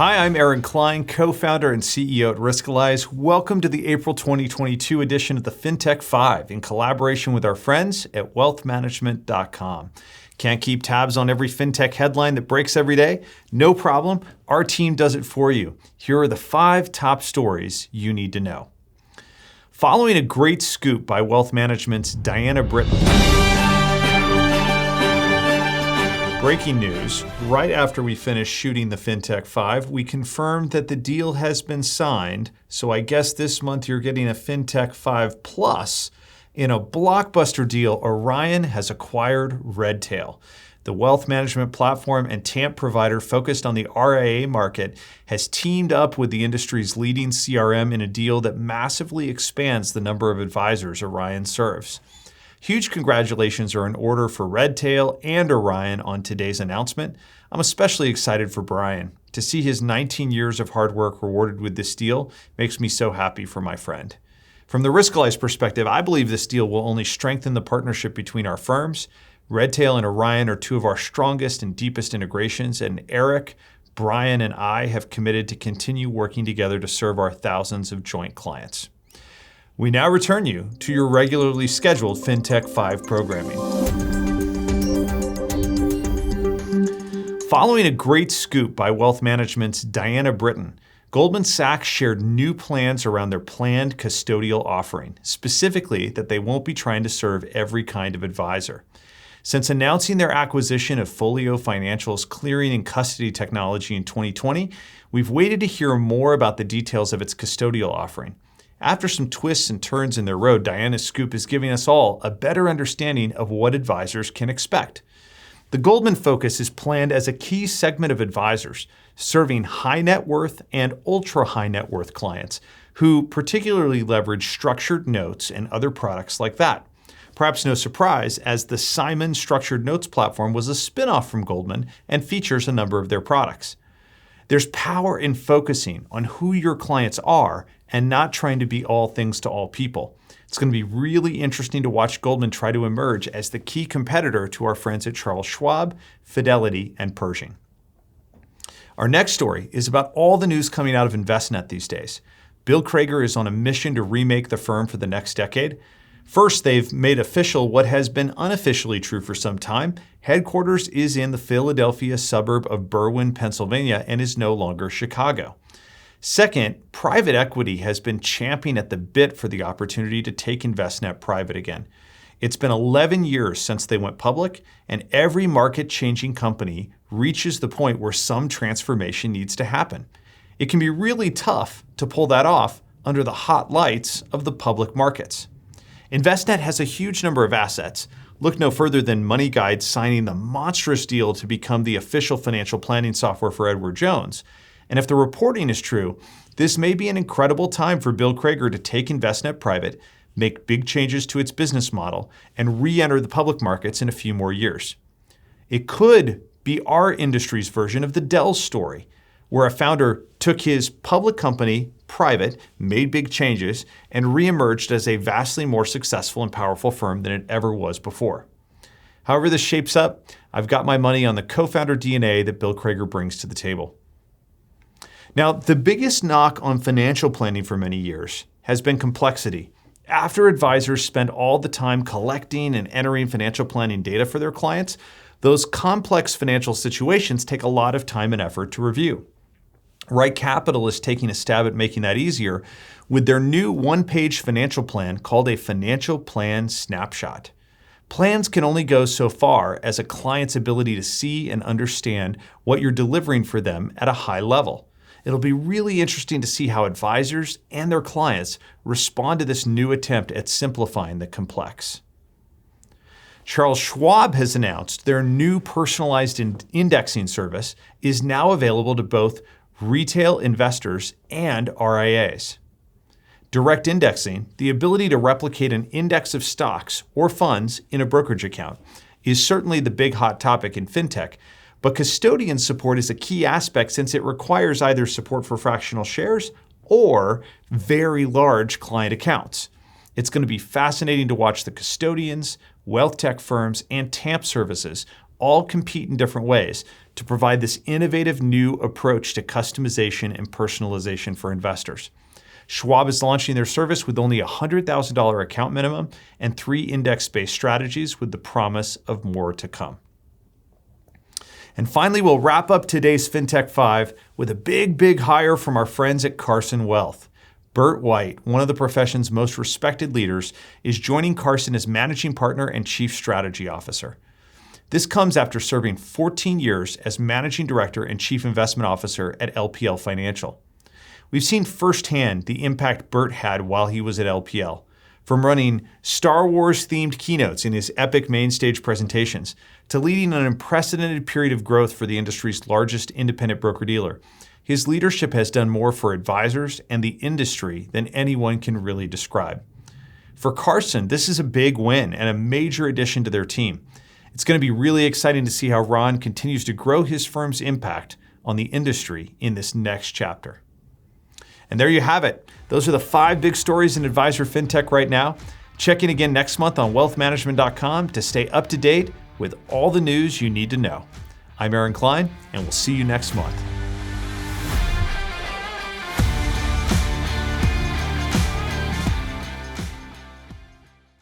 Hi, I'm Aaron Klein, co-founder and CEO at Riskalyze. Welcome to the April 2022 edition of the Fintech5 in collaboration with our friends at wealthmanagement.com. Can't keep tabs on every fintech headline that breaks every day? No problem. Our team does it for you. Here are the 5 top stories you need to know. Following a great scoop by Wealth Management's Diana Britton. Breaking news, right after we finished shooting the Fintech5, we confirmed that the deal has been signed, so I guess this month you're getting a Fintech5 Plus. In a blockbuster deal, Orion has acquired Redtail. The wealth management platform and TAMP provider focused on the RIA market has teamed up with the industry's leading CRM in a deal that massively expands the number of advisors Orion serves. Huge congratulations are in order for Redtail and Orion on today's announcement. I'm especially excited for Brian. To see his 19 years of hard work rewarded with this deal makes me so happy for my friend. From the Riskalyze perspective, I believe this deal will only strengthen the partnership between our firms. Redtail and Orion are 2 of our strongest and deepest integrations, and Eric, Brian, and I have committed to continue working together to serve our thousands of joint clients. We now return you to your regularly scheduled Fintech5 programming. Following a great scoop by Wealth Management's Diana Britton, Goldman Sachs shared new plans around their planned custodial offering, specifically that they won't be trying to serve every kind of advisor. Since announcing their acquisition of Folio Financial's clearing and custody technology in 2020, we've waited to hear more about the details of its custodial offering. After some twists and turns in their road, Diana's scoop is giving us all a better understanding of what advisors can expect. The Goldman focus is planned as a key segment of advisors, serving high net worth and ultra high net worth clients who particularly leverage structured notes and other products like that. Perhaps no surprise, as the Simon Structured Notes platform was a spin-off from Goldman and features a number of their products. There's power in focusing on who your clients are and not trying to be all things to all people. It's going to be really interesting to watch Goldman try to emerge as the key competitor to our friends at Charles Schwab, Fidelity, and Pershing. Our next story is about all the news coming out of Envestnet these days. Bill Crager is on a mission to remake the firm for the next decade. First, they've made official what has been unofficially true for some time. Headquarters is in the Philadelphia suburb of Berwyn, Pennsylvania, and is no longer Chicago. Second, private equity has been champing at the bit for the opportunity to take Envestnet private again. It's been 11 years since they went public, and every market-changing company reaches the point where some transformation needs to happen. It can be really tough to pull that off under the hot lights of the public markets. Envestnet has a huge number of assets. Look no further than Money Guide signing the monstrous deal to become the official financial planning software for Edward Jones. And if the reporting is true, this may be an incredible time for Bill Crager to take Envestnet private, make big changes to its business model, and re-enter the public markets in a few more years. It could be our industry's version of the Dell story, where a founder took his public company private, made big changes, and re-emerged as a vastly more successful and powerful firm than it ever was before. However this shapes up, I've got my money on the co-founder DNA that Bill Crager brings to the table. Now, the biggest knock on financial planning for many years has been complexity. After advisors spend all the time collecting and entering financial planning data for their clients, those complex financial situations take a lot of time and effort to review. RightCapital is taking a stab at making that easier with their new one-page financial plan called a Financial Plan Snapshot. Plans can only go so far as a client's ability to see and understand what you're delivering for them at a high level. It'll be really interesting to see how advisors and their clients respond to this new attempt at simplifying the complex. Charles Schwab has announced their new personalized indexing service is now available to both retail investors and RIAs. Direct indexing, the ability to replicate an index of stocks or funds in a brokerage account, is certainly the big hot topic in fintech, but custodian support is a key aspect since it requires either support for fractional shares or very large client accounts. It's going to be fascinating to watch the custodians, wealth tech firms, and TAMP services all compete in different ways to provide this innovative new approach to customization and personalization for investors. Schwab is launching their service with only a $100,000 account minimum and 3 index-based strategies with the promise of more to come. And finally, we'll wrap up today's Fintech5 with a big hire from our friends at Carson Wealth. Bert White, one of the profession's most respected leaders, is joining Carson as managing partner and chief strategy officer. This comes after serving 14 years as managing director and chief investment officer at LPL Financial. We've seen firsthand the impact Bert had while he was at LPL, from running Star Wars-themed keynotes in his epic main stage presentations to leading an unprecedented period of growth for the industry's largest independent broker-dealer. His leadership has done more for advisors and the industry than anyone can really describe. For Carson, this is a big win and a major addition to their team. It's going to be really exciting to see how Ron continues to grow his firm's impact on the industry in this next chapter. And there you have it. Those are the 5 big stories in Advisor FinTech right now. Check in again next month on wealthmanagement.com to stay up to date with all the news you need to know. I'm Aaron Klein, and we'll see you next month.